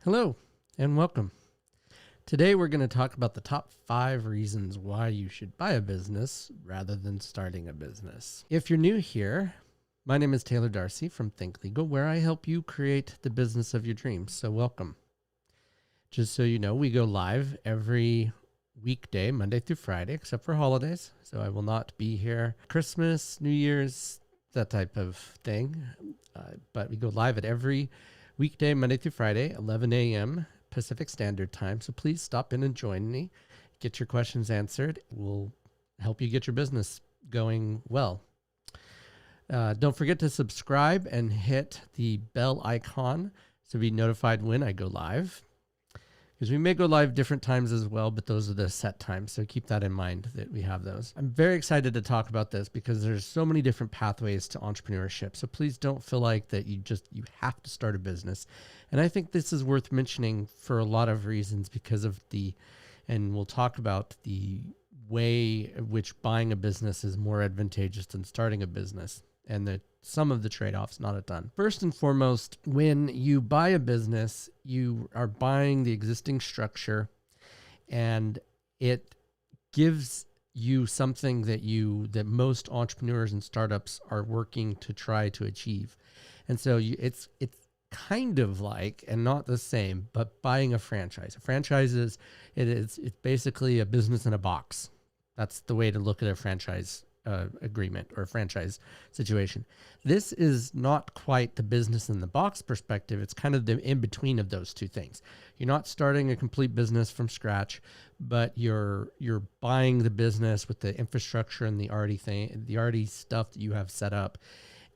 Hello and welcome. Today we're going to talk about the top 5 reasons why you should buy a business rather than starting a business. If you're new here, my name is Taylor Darcy from Think Legal, where I help you create the business of your dreams. So welcome. Just so you know, we go live every weekday, Monday through Friday, except for holidays. So I will not be here Christmas, New Year's, that type of thing. But we go live at every weekday, Monday through Friday, 11 a.m. Pacific Standard Time. So please stop in and join me. Get your questions answered. We'll help you get your business going well. Don't forget to subscribe and hit the bell icon to be notified when I go live. Because we may go live different times as well, but those are the set times. So keep that in mind that we have those. I'm very excited to talk about this because there's so many different pathways to entrepreneurship. So please don't feel like that you have to start a business. And I think this is worth mentioning for a lot of reasons because of and we'll talk about the way in which buying a business is more advantageous than starting a business and some of the trade-offs, not a ton. First and foremost, when you buy a business, you are buying the existing structure and it gives you something that most entrepreneurs and startups are working to try to achieve. And so it's kind of like, and not the same, but buying a franchise. A franchise it's basically a business in a box. That's the way to look at a franchise agreement or franchise situation. This is not quite the business in the box perspective. It's kind of the in between of those two things. You're not starting a complete business from scratch, but you're buying the business with the infrastructure and the already stuff that you have set up.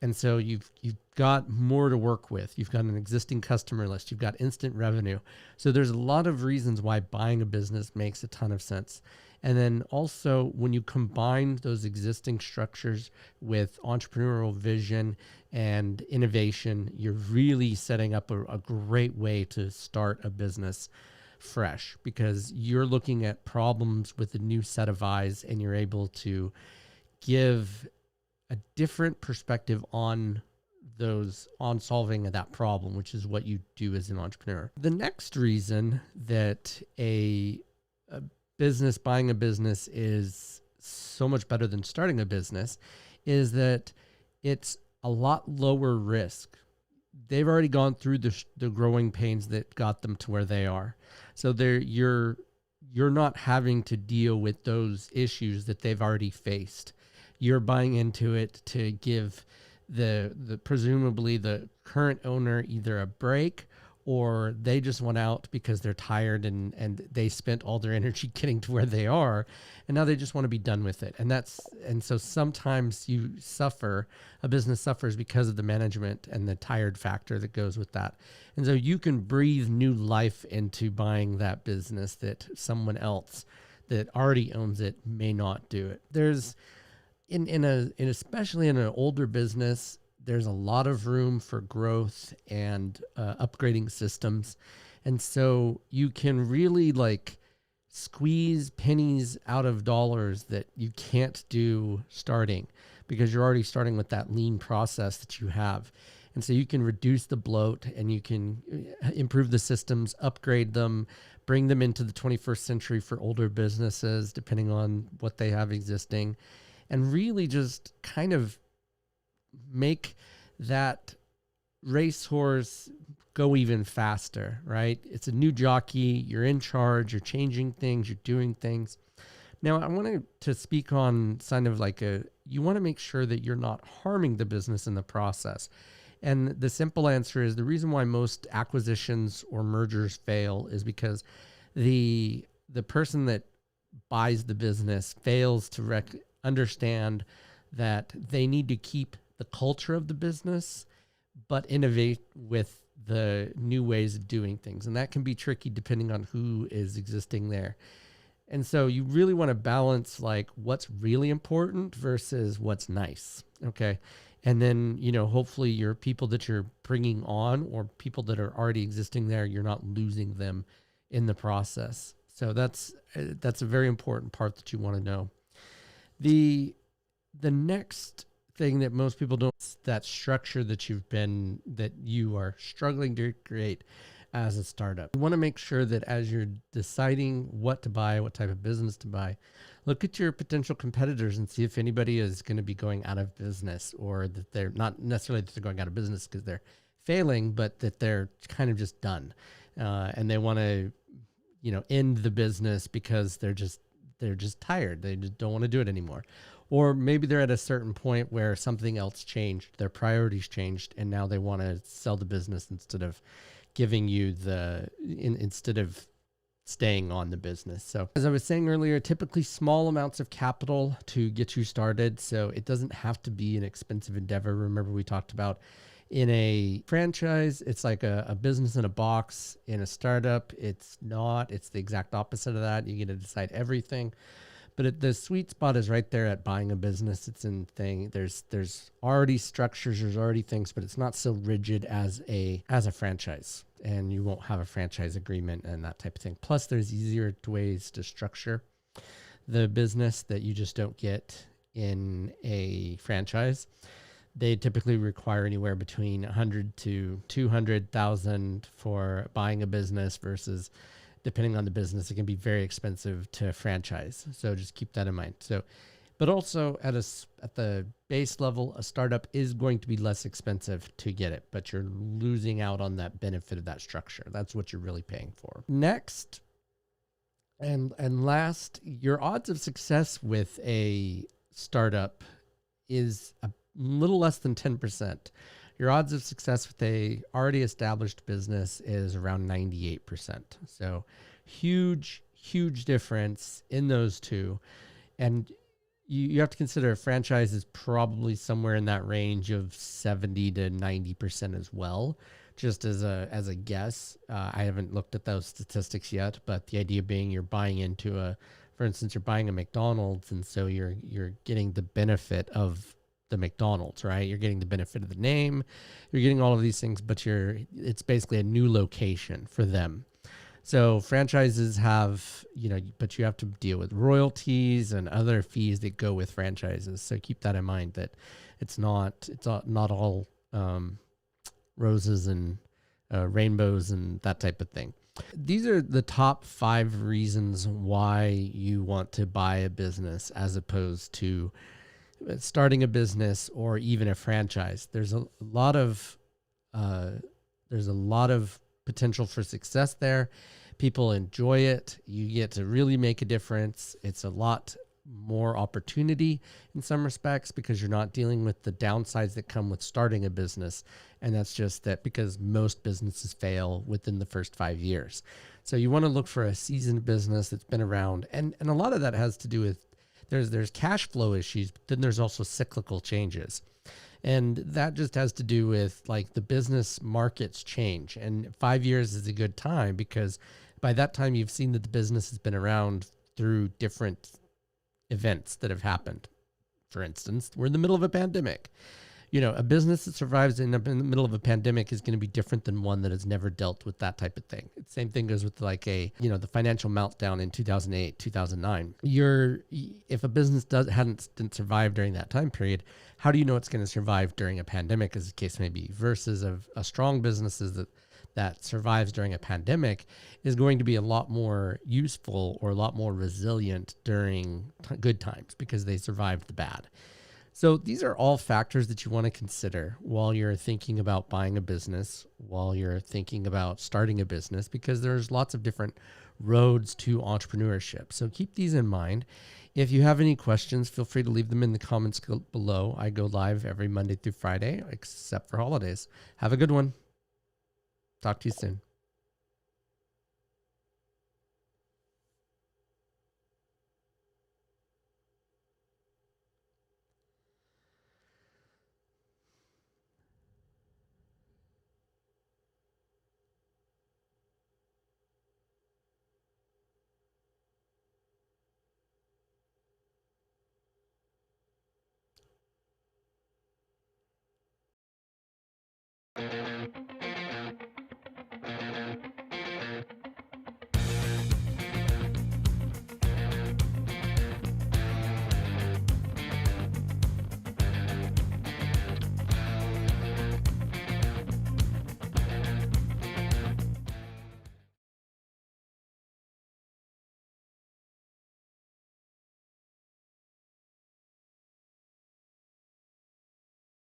And so you've got more to work with. You've got an existing customer list. You've got instant revenue. So there's a lot of reasons why buying a business makes a ton of sense. And then also when you combine those existing structures with entrepreneurial vision and innovation, you're really setting up a great way to start a business fresh because you're looking at problems with a new set of eyes and you're able to give a different perspective on solving that problem, which is what you do as an entrepreneur. The next reason that buying a business is so much better than starting a business is that it's a lot lower risk. They've already gone through the growing pains that got them to where they are. So you're not having to deal with those issues that they've already faced. You're buying into it to give the presumably the current owner either a break or they just want out because they're tired and they spent all their energy getting to where they are and now they just want to be done with it. And so sometimes a business suffers because of the management and the tired factor that goes with that. And so you can breathe new life into buying that business that someone else that already owns it may not do it. There's especially in an older business, there's a lot of room for growth and upgrading systems. And so you can really squeeze pennies out of dollars that you can't do starting because you're already starting with that lean process that you have. And so you can reduce the bloat and you can improve the systems, upgrade them, bring them into the 21st century for older businesses, depending on what they have existing, and really just kind of make that racehorse go even faster, right? It's a new jockey. You're in charge. You're changing things. You're doing things. Now, I wanted to speak on you want to make sure that you're not harming the business in the process. And the simple answer is the reason why most acquisitions or mergers fail is because the person that buys the business fails to understand that they need to keep the culture of the business, but innovate with the new ways of doing things. And that can be tricky depending on who is existing there. And so you really want to balance what's really important versus what's nice. Okay. And then, hopefully your people that you're bringing on or people that are already existing there, you're not losing them in the process. So that's a very important part that you want to know. The next thing that most people don't, that structure that you are struggling to create. as a startup. You want to make sure that as you're deciding what to buy, what type of business to buy, look at your potential competitors and see if anybody is going to be going out of business, or that they're not necessarily that they're going out of business because they're failing, but that they're kind of just done. And they want to, end the business because they're just tired. They just don't want to do it anymore. Or maybe they're at a certain point where something else changed, their priorities changed, and now they want to sell the business instead of giving you instead of staying on the business. So as I was saying earlier, typically small amounts of capital to get you started. So it doesn't have to be an expensive endeavor. Remember, we talked about in a franchise, it's like a business in a box. In a startup, it's not. It's the exact opposite of that. You get to decide everything. But the sweet spot is right there at buying a business. It's in thing. There's already structures, there's already things, but it's not so rigid as a franchise. And you won't have a franchise agreement and that type of thing. Plus, there's easier ways to structure the business that you just don't get in a franchise. They typically require anywhere between 100 to 200,000 for buying a business versus, depending on the business, it can be very expensive to franchise. So just keep that in mind. So, but also at the base level, a startup is going to be less expensive to get it, but you're losing out on that benefit of that structure. That's what you're really paying for. Next, and last, your odds of success with a startup is a little less than 10%. Your odds of success with a already established business is around 98%. So huge difference in those two. And you have to consider a franchise is probably somewhere in that range of 70 to 90% as well, just as a guess. I haven't looked at those statistics yet, but the idea being you're buying into for instance, you're buying a McDonald's, and so you're getting the benefit of the McDonald's, right? You're getting the benefit of the name, you're getting all of these things, but it's basically a new location for them. So franchises have, but you have to deal with royalties and other fees that go with franchises. So keep that in mind, that it's not all roses and rainbows and that type of thing. These are the top 5 reasons why you want to buy a business as opposed to starting a business or even a franchise. There's a lot of potential for success there. People enjoy it. You get to really make a difference. It's a lot more opportunity in some respects because you're not dealing with the downsides that come with starting a business. And that's just that because most businesses fail within the first 5 years. So you want to look for a seasoned business that's been around. And a lot of that has to do with there's cash flow issues, but then there's also cyclical changes. And that just has to do with like the business markets change. And 5 years is a good time because by that time you've seen that the business has been around through different events that have happened. For instance, we're in the middle of a pandemic. A business that survives in the middle of a pandemic is going to be different than one that has never dealt with that type of thing. Same thing goes with like the financial meltdown in 2008, 2009. If a business didn't survive during that time period, how do you know it's going to survive during a pandemic, as the case may be, versus a strong business that survives during a pandemic is going to be a lot more useful or a lot more resilient during good times because they survived the bad. So these are all factors that you want to consider while you're thinking about buying a business, while you're thinking about starting a business, because there's lots of different roads to entrepreneurship. So keep these in mind. If you have any questions, feel free to leave them in the comments below. I go live every Monday through Friday, except for holidays. Have a good one. Talk to you soon.